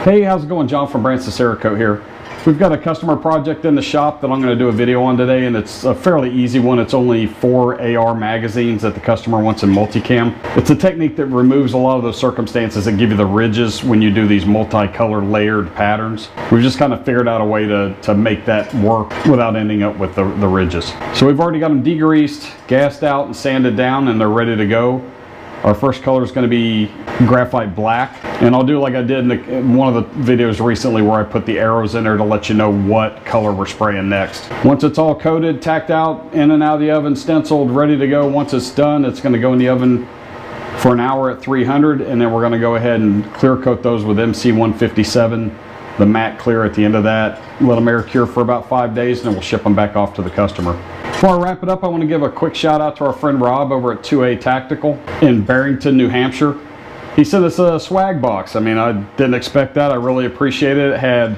Hey, how's it going? John from Branson Cerakote here. We've got a customer project in the shop that I'm going to do a video on today, and it's a fairly easy one. It's only 4 AR magazines that the customer wants in multicam. It's a technique that removes a lot of those circumstances that give you the ridges when you do these multicolor layered patterns. We've just kind of figured out a way to make that work without ending up with the ridges. So we've already got them degreased, gassed out, and sanded down, and they're ready to go. Our first color is going to be graphite black, and I'll do like I did in one of the videos recently where I put the arrows in there to let you know what color we're spraying next. Once it's all coated, tacked out, in and out of the oven, stenciled, ready to go, once it's done, it's going to go in the oven for an hour at 300, and then we're going to go ahead and clear coat those with MC 157, the matte clear at the end of that. Let them air cure for about 5 days, and then we'll ship them back off to the customer. Before I wrap it up, I want to give a quick shout out to our friend Rob over at 2A Tactical in Barrington, New Hampshire. He sent us a swag box. I mean, I didn't expect that. I really appreciate it. It had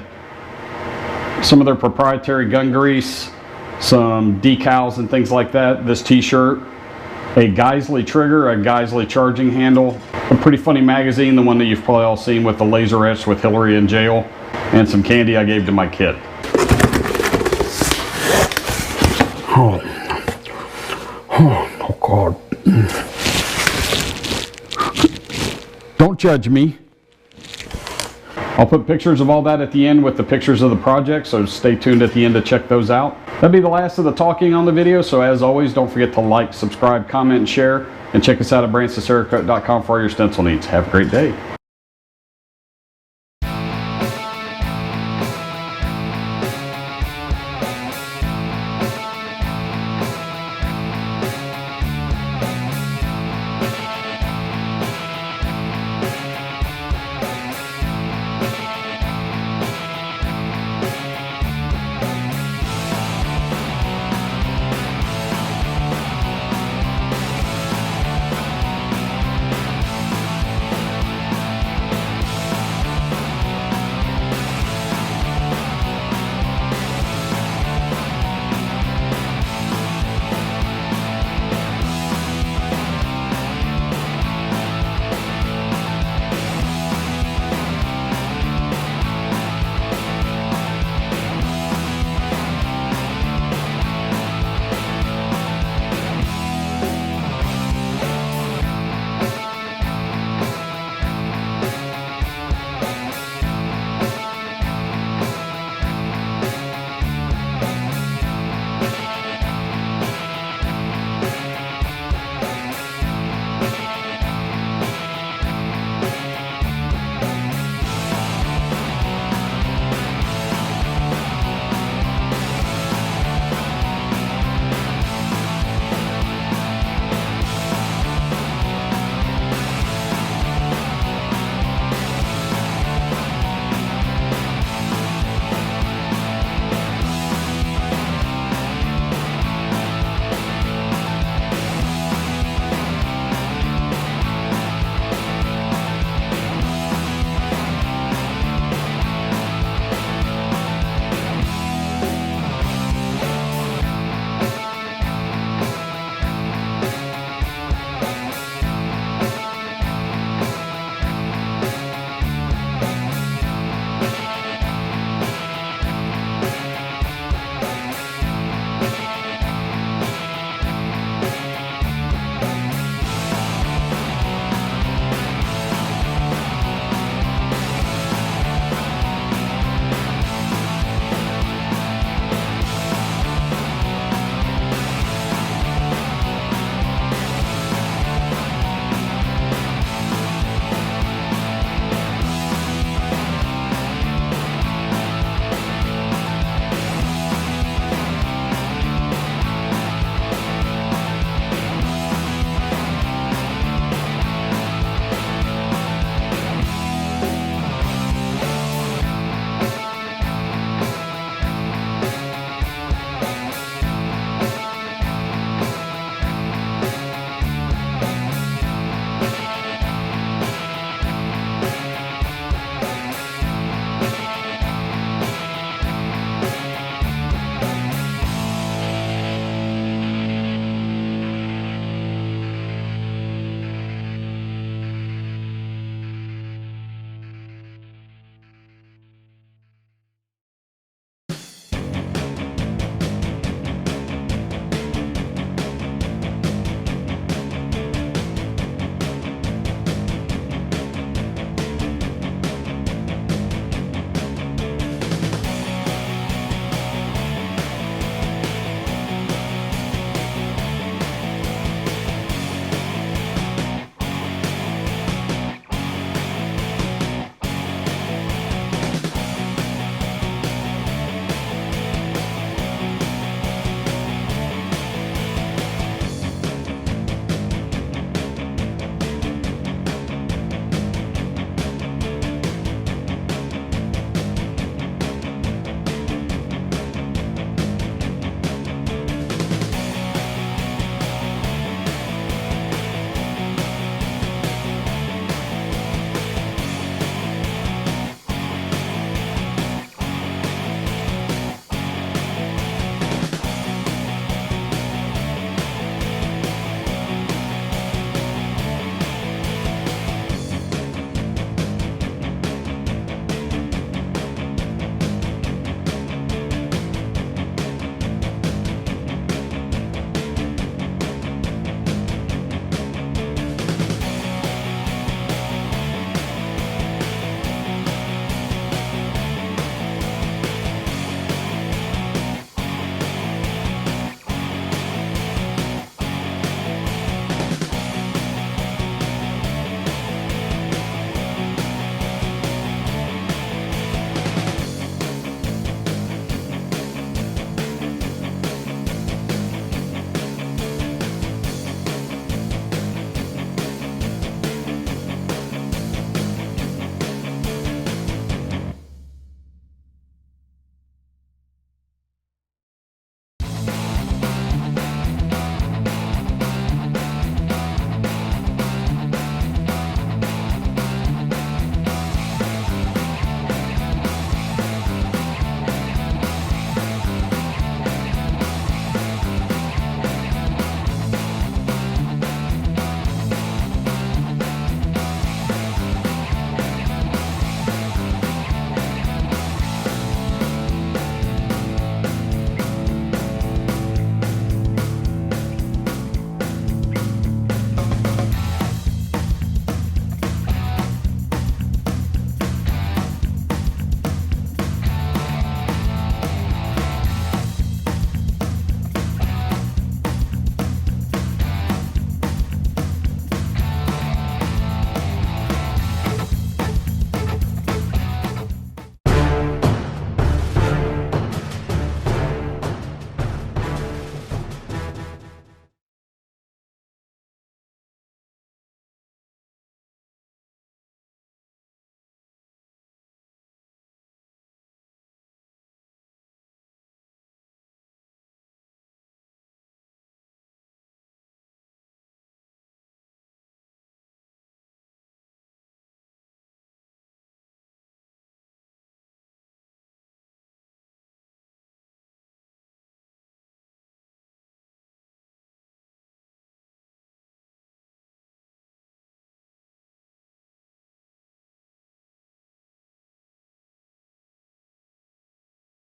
some of their proprietary gun grease, some decals and things like that, this t-shirt, a Geisley trigger, a Geisley charging handle, a pretty funny magazine, the one that you've probably all seen with the laser etch with Hillary in jail, and some candy I gave to my kid. Oh God. Don't judge me. I'll put pictures of all that at the end with the pictures of the project, so stay tuned at the end to check those out. That'll be the last of the talking on the video, so as always, don't forget to like, subscribe, comment, and share, and check us out at BransonCerakote.com for all your stencil needs. Have a great day.